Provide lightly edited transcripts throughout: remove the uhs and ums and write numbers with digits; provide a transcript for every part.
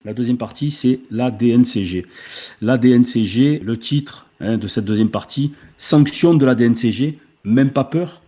La deuxième partie, c'est la DNCG. La DNCG, le titre de cette deuxième partie, sanction de la DNCG, même pas peur.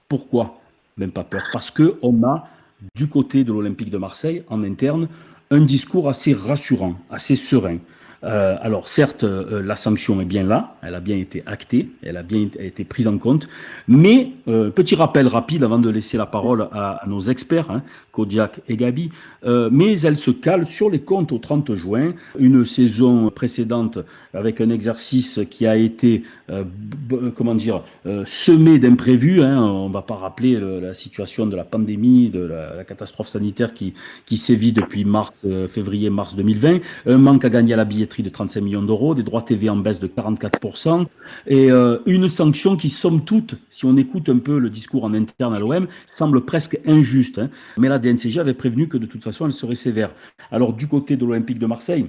Pourquoi même pas peur? Parce qu'on a, du côté de l'Olympique de Marseille, en interne, un discours assez rassurant, assez serein. Alors certes, la sanction est bien là, elle a bien été actée, elle a bien été prise en compte, mais petit rappel rapide avant de laisser la parole à nos experts, hein, Kodiak et Gabi, mais elle se cale sur les comptes au 30 juin, une saison précédente avec un exercice qui a été, comment dire, semé d'imprévus, hein. On ne va pas rappeler la situation de la pandémie, de la catastrophe sanitaire qui sévit depuis février-mars 2020, un manque à gagner à la billetterie de 35 millions d'euros, des droits TV en baisse de 44%, et une sanction qui, somme toute, si on écoute un peu le discours en interne à l'OM, semble presque injuste, hein. Mais la DNCG avait prévenu que de toute façon, elle serait sévère. Alors, du côté de l'Olympique de Marseille,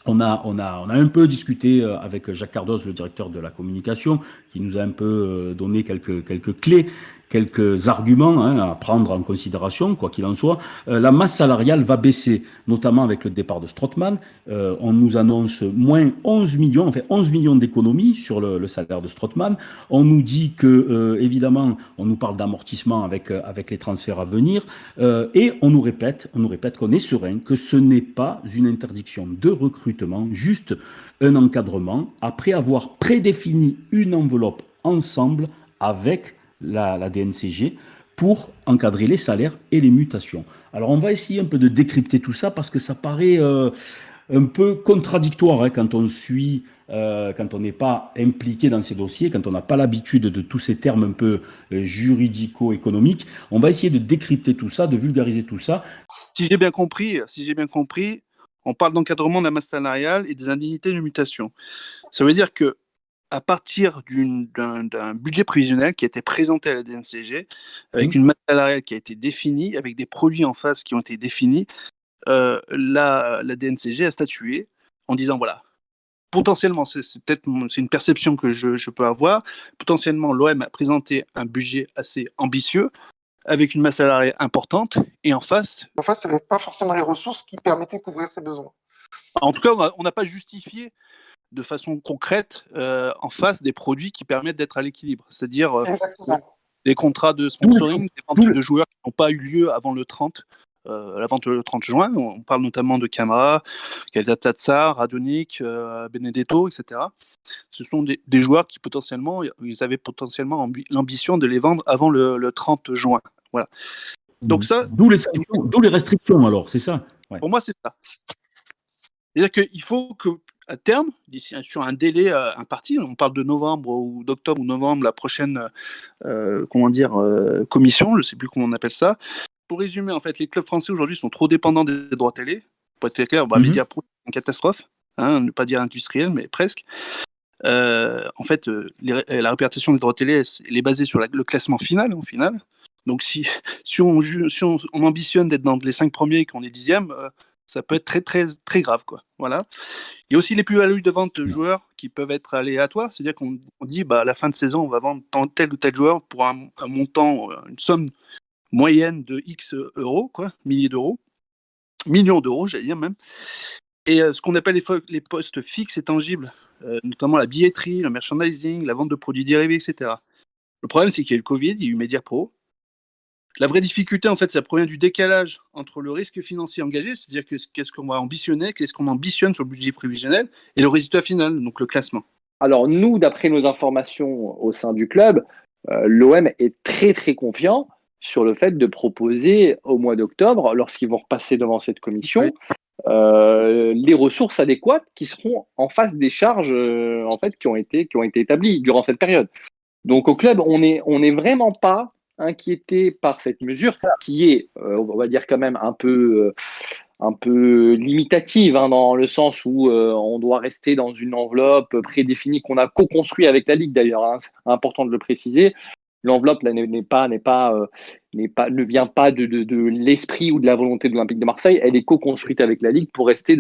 on a un peu discuté avec Jacques Cardoz, le directeur de la communication, qui nous a un peu donné quelques clés, quelques arguments, hein, à prendre en considération, quoi qu'il en soit. La masse salariale va baisser, notamment avec le départ de Strootman. On nous annonce moins 11 millions, enfin 11 millions d'économies sur le salaire de Strootman. On nous dit que, évidemment, on nous parle d'amortissement avec les transferts à venir. Et on nous répète qu'on est serein, que ce n'est pas une interdiction de recrutement, juste un encadrement, après avoir prédéfini une enveloppe ensemble avec la DNCG pour encadrer les salaires et les mutations. Alors on va essayer un peu de décrypter tout ça parce que ça paraît un peu contradictoire, hein, quand on suit, quand on n'est pas impliqué dans ces dossiers, quand on n'a pas l'habitude de tous ces termes un peu juridico-économiques. On va essayer de décrypter tout ça, de vulgariser tout ça. Si j'ai bien compris, on parle d'encadrement de la masse salariale et des indemnités de mutation. Ça veut dire que à partir d'un budget prévisionnel qui a été présenté à la DNCG, avec une masse salariale qui a été définie, avec des produits en face qui ont été définis, la DNCG a statué en disant voilà, potentiellement, c'est une perception que je peux avoir, potentiellement l'OM a présenté un budget assez ambitieux, avec une masse salariale importante, et en face... En face, il n'y avait pas forcément les ressources qui permettaient de couvrir ses besoins. En tout cas, on n'a pas justifié de façon concrète en face des produits qui permettent d'être à l'équilibre. C'est-à-dire des contrats de sponsoring, des ventes de joueurs qui n'ont pas eu lieu avant le 30, la vente le 30 juin. On parle notamment de Camara, Calzata Tsar, Radonic, Benedetto, etc. Ce sont des joueurs qui potentiellement, ils avaient potentiellement l'ambition de les vendre avant le 30 juin. Voilà. Donc ça, d'où les restrictions alors, c'est ça? Ouais. Pour moi, c'est ça. C'est-à-dire qu'il faut qu'à terme, sur un délai imparti, on parle de novembre ou d'octobre ou novembre, la prochaine commission, je ne sais plus comment on appelle ça. Pour résumer, en fait, les clubs français aujourd'hui sont trop dépendants des droits télé. Pour être clair, Mediapro, c'est une catastrophe, hein, ne pas dire industrielle, mais presque. En fait, la répartition des droits télé, elle est basée sur le classement final, en finale. Donc si on ambitionne d'être dans les 5 premiers et qu'on est 10e, ça peut être très, très, très grave, quoi. Voilà. Il y a aussi les plus-values de vente de joueurs qui peuvent être aléatoires. C'est-à-dire qu'on dit, à la fin de saison, on va vendre tel ou tel joueur pour un montant, une somme moyenne de X euros, quoi, millions d'euros, j'allais dire même. Et ce qu'on appelle les postes fixes et tangibles, notamment la billetterie, le merchandising, la vente de produits dérivés, etc. Le problème, c'est qu'il y a eu le Covid, il y a eu Mediapro. La vraie difficulté, en fait, ça provient du décalage entre le risque financier engagé, c'est-à-dire qu'est-ce qu'on va ambitionner, qu'est-ce qu'on ambitionne sur le budget prévisionnel, et le résultat final, donc le classement. Alors nous, d'après nos informations au sein du club, l'OM est très très confiant sur le fait de proposer au mois d'octobre, lorsqu'ils vont repasser devant cette commission, les ressources adéquates qui seront en face des charges en fait, qui ont été établies durant cette période. Donc au club, on est vraiment pas inquiété par cette mesure qui est, on va dire quand même un peu limitative, hein, dans le sens où on doit rester dans une enveloppe prédéfinie qu'on a co-construit avec la Ligue d'ailleurs, hein, c'est important de le préciser. L'enveloppe là, ne vient pas de l'esprit ou de la volonté de l'Olympique de Marseille, elle est co-construite avec la Ligue pour rester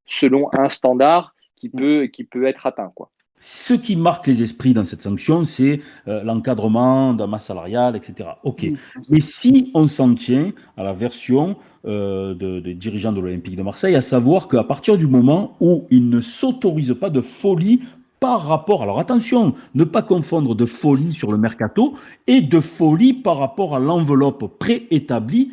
selon un standard qui peut être atteint, quoi. Ce qui marque les esprits dans cette sanction, c'est l'encadrement de la masse salariale, etc. OK. Mais si on s'en tient à la version des dirigeants de l'Olympique de Marseille, à savoir qu'à partir du moment où ils ne s'autorisent pas de folie par rapport, alors attention, ne pas confondre de folie sur le mercato et de folie par rapport à l'enveloppe préétablie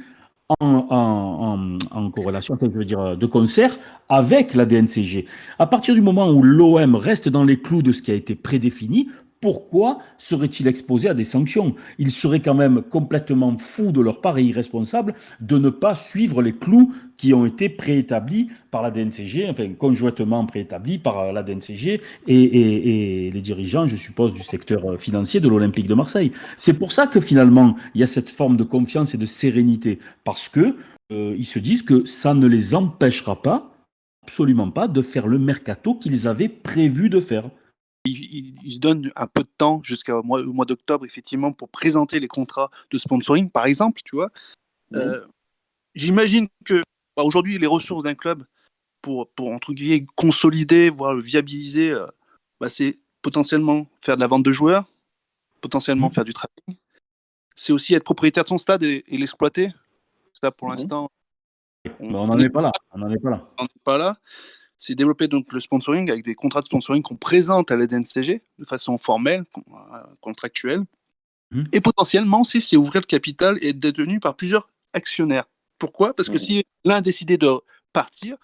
en corrélation, enfin, je veux dire, de concert avec la DNCG. À partir du moment où l'OM reste dans les clous de ce qui a été prédéfini, pourquoi serait-il exposé à des sanctions? Il serait quand même complètement fou de leur part et irresponsable de ne pas suivre les clous qui ont été préétablis par la DNCG, enfin conjointement préétablis par la DNCG et les dirigeants, je suppose, du secteur financier de l'Olympique de Marseille. C'est pour ça que finalement, il y a cette forme de confiance et de sérénité, parce que ils se disent que ça ne les empêchera pas, absolument pas, de faire le mercato qu'ils avaient prévu de faire. Ils se donnent un peu de temps jusqu'au mois d'octobre, effectivement, pour présenter les contrats de sponsoring, par exemple, tu vois. J'imagine que aujourd'hui, les ressources d'un club pour entre guillemets, consolider, voire le viabiliser, c'est potentiellement faire de la vente de joueurs, potentiellement faire du trading. C'est aussi être propriétaire de son stade et l'exploiter. Ça, pour l'instant, on n'en est pas là. On n'en est pas là. C'est développer donc le sponsoring avec des contrats de sponsoring qu'on présente à la DNCG de façon formelle, contractuelle. Et potentiellement, c'est ouvrir le capital et être détenu par plusieurs actionnaires. Pourquoi? Parce que si l'un a décidé de partir,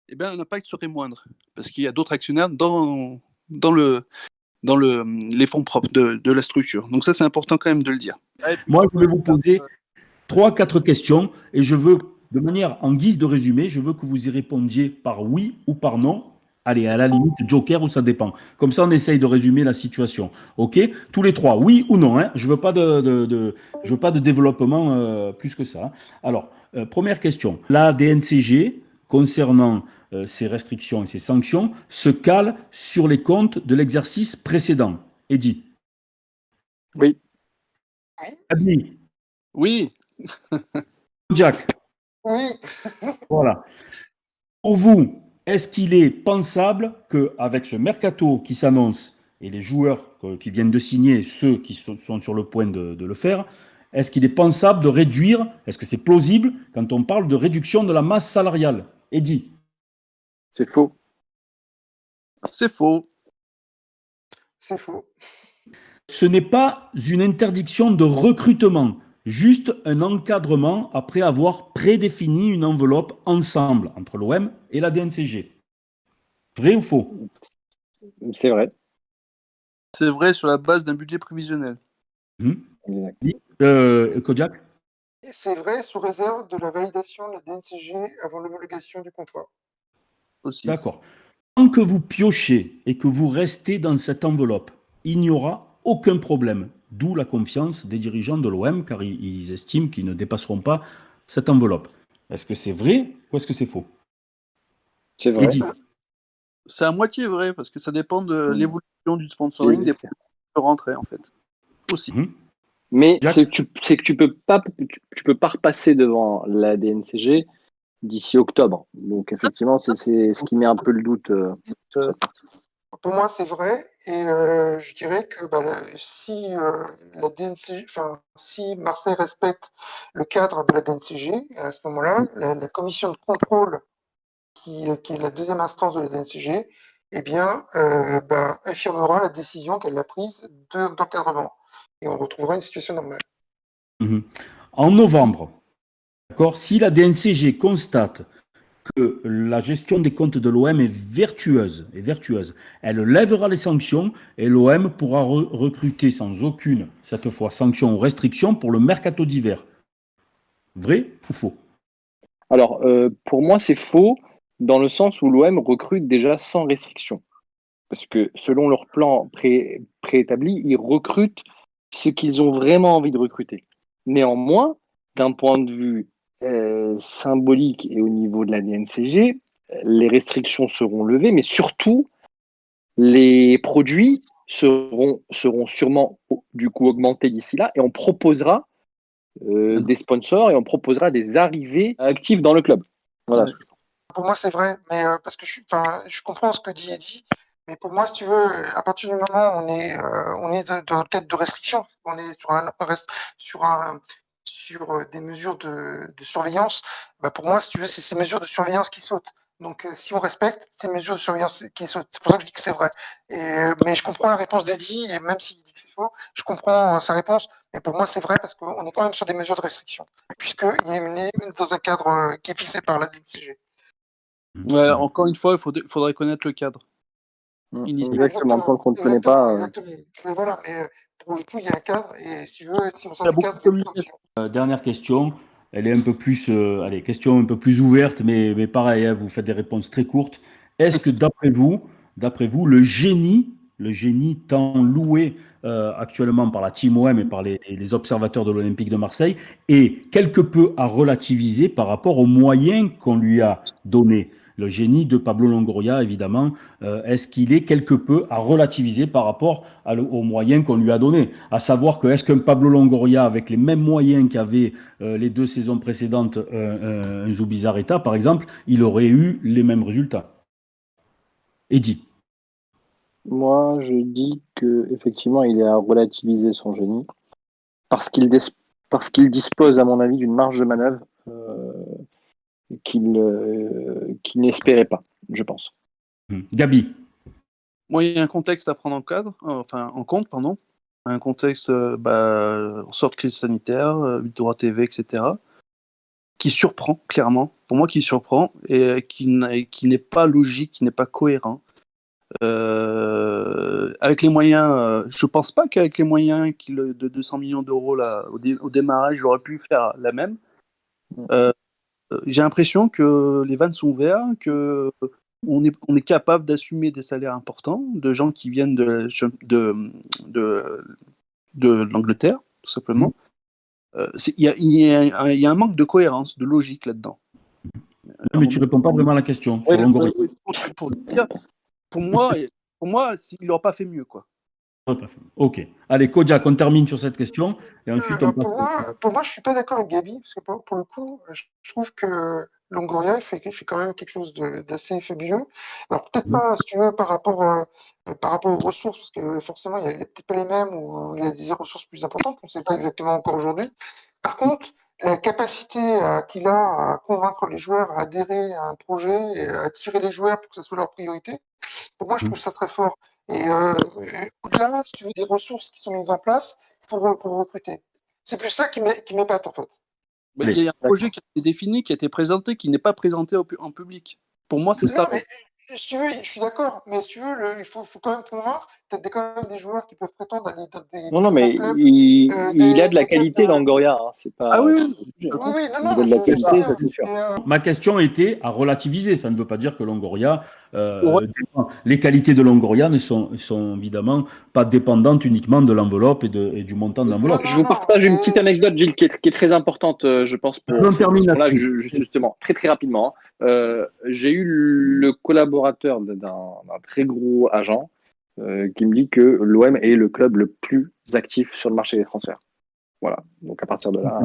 eh bien, l'impact serait moindre. Parce qu'il y a d'autres actionnaires dans les fonds propres de la structure. Donc ça, c'est important quand même de le dire. Moi, je vais vous poser 3-4 questions et je veux, de manière en guise de résumé, je veux que vous y répondiez par oui ou par non. Allez, à la limite, joker ou ça dépend. Comme ça, on essaye de résumer la situation. OK? Tous les trois, oui ou non, hein? Je veux pas je veux pas de développement plus que ça. Alors, première question. La DNCG, concernant ces restrictions et ces sanctions, se cale sur les comptes de l'exercice précédent. Eddy? Oui. Admi? Oui. Jack? Oui. Voilà. Pour vous, est-ce qu'il est pensable qu'avec ce mercato qui s'annonce et les joueurs qui viennent de signer, ceux qui sont sur le point de le faire, est-ce qu'il est pensable de réduire, est-ce que c'est plausible quand on parle de réduction de la masse salariale? Eddy? C'est faux. C'est faux. C'est faux. Ce n'est pas une interdiction de recrutement, juste un encadrement après avoir prédéfini une enveloppe ensemble entre l'OM et la DNCG. Vrai ou faux? C'est vrai. C'est vrai sur la base d'un budget prévisionnel. Kodiak? C'est vrai sous réserve de la validation de la DNCG avant l'homologation du contrat. Aussi. D'accord. Tant que vous piochez et que vous restez dans cette enveloppe, il n'y aura aucun problème. D'où la confiance des dirigeants de l'OM, car ils estiment qu'ils ne dépasseront pas cette enveloppe. Est-ce que c'est vrai ou est-ce que c'est faux? C'est vrai. Eddy? C'est à moitié vrai, parce que ça dépend de l'évolution du sponsoring, des fonds qui peuvent rentrer, en fait. Aussi. Mais Jack? c'est que tu peux pas repasser devant la DNCG d'ici octobre. Donc effectivement, c'est ce qui met un peu le doute. Pour moi, c'est vrai. Et je dirais que si la DNCG, si Marseille respecte le cadre de la DNCG, à ce moment-là, la commission de contrôle, qui est la deuxième instance de la DNCG, infirmera la décision qu'elle a prise d'encadrement. Et on retrouvera une situation normale. En novembre, d'accord, si la DNCG constate que la gestion des comptes de l'OM est vertueuse, elle lèvera les sanctions et l'OM pourra recruter sans aucune, cette fois, sanction ou restriction pour le mercato d'hiver. Vrai ou faux? Alors, pour moi, c'est faux dans le sens où l'OM recrute déjà sans restriction. Parce que selon leur plan préétabli, ils recrutent ce qu'ils ont vraiment envie de recruter. Néanmoins, d'un point de vue symbolique et au niveau de la DNCG, les restrictions seront levées, mais surtout, les produits seront sûrement du coup augmentés d'ici là et on proposera des sponsors et on proposera des arrivées actives dans le club. Voilà. Pour moi, c'est vrai, mais parce que je comprends ce que dit Eddy, Mais pour moi, si tu veux, à partir du moment où on est dans le cadre de restriction, on est sur des mesures de surveillance, bah pour moi, si tu veux, c'est ces mesures de surveillance qui sautent. Donc, si on respecte ces mesures de surveillance qui sautent, c'est pour ça que je dis que c'est vrai. Mais je comprends la réponse d'Eddie, et même s'il dit que c'est faux, je comprends sa réponse. Mais pour moi, c'est vrai parce qu'on est quand même sur des mesures de restriction, puisqu'il est dans un cadre qui est fixé par la DNCG. Ouais, encore une fois, faudrait connaître le cadre. Exactement, tant qu'on ne connaît pas. Exactement. Mais voilà, mais pour le coup, il y a un cadre, et si tu veux, si on Il y sort a du beaucoup cadre, de il y a des communication. sanctions. Dernière question, elle est un peu plus, allez, question un peu plus ouverte, mais pareil, hein, vous faites des réponses très courtes. Est-ce que d'après vous, le génie tant loué actuellement par la Team OM et par les observateurs de l'Olympique de Marseille, est quelque peu à relativiser par rapport aux moyens qu'on lui a donnés? Le génie de Pablo Longoria, évidemment, est-ce qu'il est quelque peu à relativiser par rapport aux moyens qu'on lui a donnés? À savoir que est-ce qu'un Pablo Longoria, avec les mêmes moyens qu'avait les 2 saisons précédentes, un Zubizarreta, par exemple, il aurait eu les mêmes résultats? Eddie. Moi, je dis que effectivement, il est à relativiser son génie parce qu'il dispose, à mon avis, d'une marge de manœuvre qu'il n'espérait pas, je pense. Gabi. Moi, il y a un contexte à prendre en compte, pardon. Un contexte, en sorte de crise sanitaire, droit TV, etc., qui surprend, clairement. Pour moi, qui surprend et qui n'est pas logique, qui n'est pas cohérent. Avec les moyens, je pense pas qu'avec les moyens de 200 millions d'euros là, au démarrage, j'aurais pu faire la même. Euh, j'ai l'impression que les vannes sont ouvertes, que on est capable d'assumer des salaires importants de gens qui viennent de, de l'Angleterre, tout simplement. Il y a un manque de cohérence, de logique là-dedans. Non, mais tu ne réponds pas vraiment à la question sur Longoria. Pour moi, il n'aura pas fait mieux, quoi. Ok. Allez, Kodiak, on termine sur cette question et ensuite on passe. Pour moi, je suis pas d'accord avec Gabi, parce que pour le coup, je trouve que Longoria il fait quand même quelque chose d'assez fabuleux. Alors peut-être pas, si tu veux, par rapport aux ressources, parce que forcément, il n'est peut-être pas les mêmes, ou il a des ressources plus importantes, on ne sait pas exactement encore aujourd'hui. Par contre, la capacité qu'il a à convaincre les joueurs à adhérer à un projet, et à attirer les joueurs pour que ce soit leur priorité, pour moi, je trouve ça très fort. Et au-delà, si tu veux, des ressources qui sont mises en place pour recruter. C'est plus ça qui m'épate, en fait. Il y a un projet qui a été défini, qui a été présenté, qui n'est pas présenté en public. Pour moi, c'est ça. Mais, si tu veux, je suis d'accord, mais si tu veux, il faut quand même convaincre. Tu as quand même des joueurs qui peuvent prétendre à des Non, mais clubs, il a de la qualité, Longoria. Hein. C'est pas. Ah oui, oui, non, il a de la qualité, ça c'est sûr. Ma question était à relativiser. Ça ne veut pas dire que Longoria. Les qualités de Longoria ne sont évidemment pas dépendantes uniquement de l'enveloppe et du montant de l'enveloppe. Je vous partage une petite anecdote, Gilles, qui est très importante, je pense, pour on termine là, là-dessus. justement, très très rapidement. J'ai eu le collaborateur d'un très gros agent qui me dit que l'OM est le club le plus actif sur le marché des transferts. Voilà. Donc à partir de là.